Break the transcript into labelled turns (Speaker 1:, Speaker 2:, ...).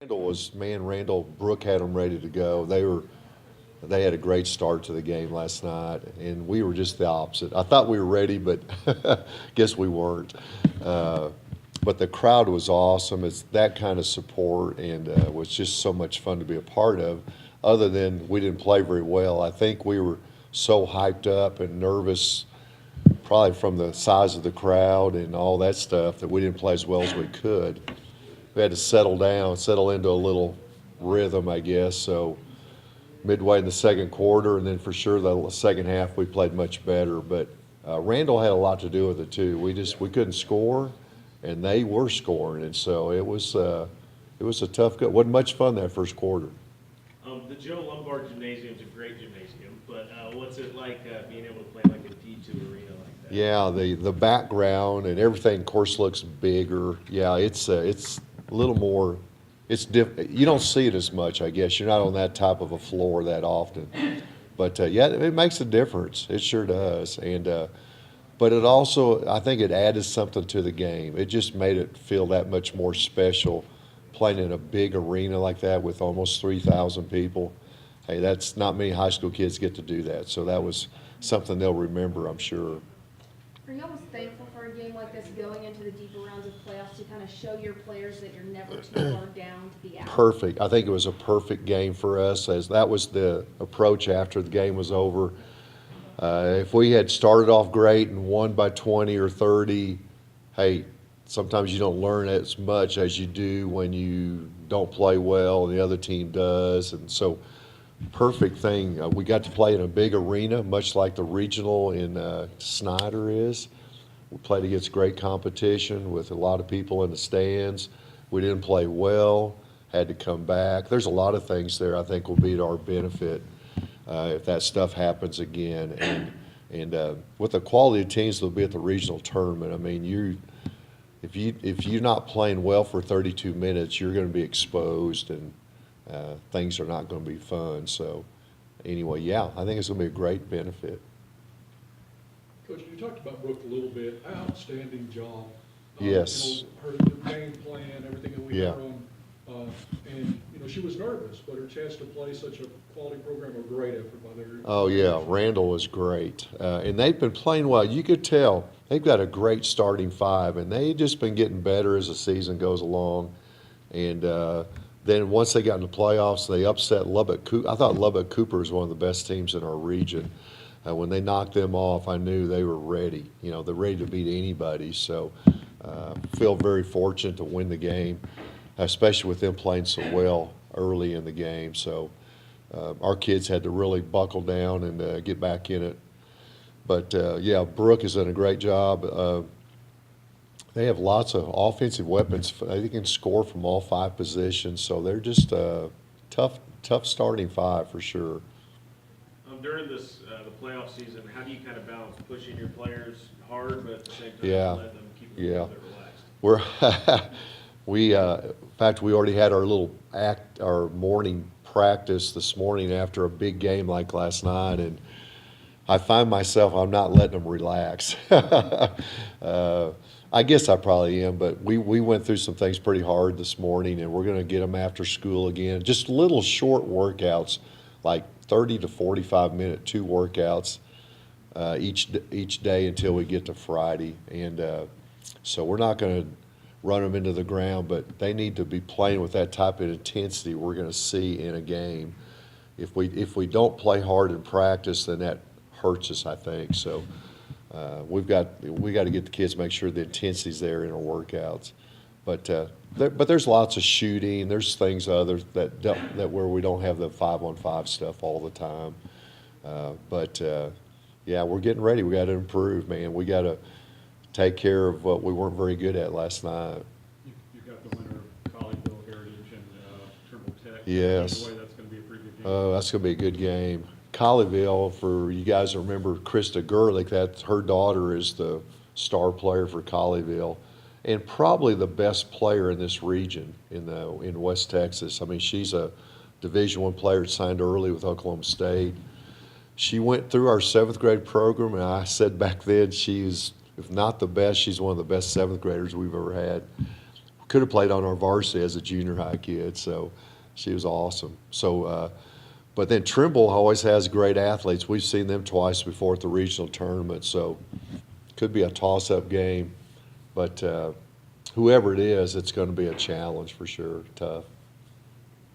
Speaker 1: Randall, Brooke had them ready to go. They had a great start to the game last night, and we were just the opposite. I thought we were ready, but guess we weren't. Uh, but the crowd was awesome. It's that kind of support, and was just so much fun to be a part of. Other than we didn't play very well, I think we were so hyped up and nervous, probably from the size of the crowd and all that stuff, that we didn't play as well as we could. We had to settle down, settle into a little rhythm, I guess. So midway in the second quarter, and then for sure the second half we played much better. But Randall had a lot to do with it too. We couldn't score, and they were scoring, and so it was a tough go. Wasn't much fun that first quarter.
Speaker 2: The Joe Lombard Gymnasium is a great gymnasium, but what's it like being able to play like a D2 arena like that?
Speaker 1: Yeah, the background and everything, of course, looks bigger. Yeah, it's a little more. It's you don't see it as much, I guess. You're not on that type of a floor that often. But yeah, it makes a difference. It sure does. And but it also, I think, it added something to the game. It just made it feel that much more special, playing in a big arena like that with almost 3,000 people. Hey, that's not many high school kids get to do that. So that was something they'll remember, I'm sure.
Speaker 3: Are you almost thankful for a game like this going into the deeper rounds of playoffs to kind of show your players that you're never too far down to be out?
Speaker 1: Perfect. I think it was a perfect game for us, as that was the approach after the game was over. If we had started off great and won by 20 or 30, hey, sometimes you don't learn as much as you do when you don't play well and the other team does. And so, perfect thing. We got to play in a big arena, much like the regional in Snyder is. We played against great competition with a lot of people in the stands. We didn't play well, had to come back. There's a lot of things there I think will be to our benefit if that stuff happens again. And with the quality of teams that'll be at the regional tournament, I mean, if you're not playing well for 32 minutes, you're going to be exposed, and things are not going to be fun. So anyway, yeah, I think it's going to be a great benefit.
Speaker 4: Coach, you talked about Brooke a little bit. Outstanding job.
Speaker 1: Yes.
Speaker 4: Her the game plan, everything that we
Speaker 1: Yeah.
Speaker 4: had on. And, she was nervous, but her chance to play such a quality program, a great effort by their.
Speaker 1: Oh, yeah, Randall was great. And they've been playing well. You could tell they've got a great starting five, and they've just been getting better as the season goes along. And then once they got in the playoffs, they upset Lubbock Cooper. I thought Lubbock Cooper was one of the best teams in our region. When they knocked them off, I knew they were ready. They're ready to beat anybody. So feel very fortunate to win the game, especially with them playing so well early in the game. So our kids had to really buckle down and get back in it. But, yeah, Brooke has done a great job. They have lots of offensive weapons. They can score from all five positions. So they're just a tough starting five for sure.
Speaker 2: During this the playoff season, how do you kind of balance pushing your players hard, but at the same time
Speaker 1: Yeah.
Speaker 2: letting them keep them a
Speaker 1: Yeah.
Speaker 2: little bit relaxed?
Speaker 1: In fact, we already had our morning practice this morning after a big game like last night, and I find myself, I'm not letting them relax. I guess I probably am, but we went through some things pretty hard this morning, and we're going to get them after school again. Just little short workouts, like 30 to 45-minute, 2 workouts each day until we get to Friday. And so we're not going to run them into the ground, but they need to be playing with that type of intensity we're going to see in a game. If we don't play hard in practice, then that hurts us, I think. So we got to get the kids, make sure the intensity's there in our workouts. But there's lots of shooting. There's things others that where we don't have the 5-on-5 stuff all the time. Yeah, we're getting ready. We got to improve, man. We got to take care of what we weren't very good at last night.
Speaker 4: You got the winner of Colleyville Heritage and Trimble Tech.
Speaker 1: Yes.
Speaker 4: Either way, that's going to be a pretty good game.
Speaker 1: Oh, that's going to be a good game. Colleyville, for you guys that remember Krista Gerlich, her daughter is the star player for Colleyville, and probably the best player in this region in West Texas. I mean, she's a Division I player, signed early with Oklahoma State. She went through our 7th grade program, and I said back then she's, if not the best, she's one of the best 7th graders we've ever had. could have played on our varsity as a junior high kid, so she was awesome. So, but then Trimble always has great athletes. We've seen them twice before at the regional tournament, so could be a toss-up game. But whoever it is, it's going to be a challenge for sure, tough.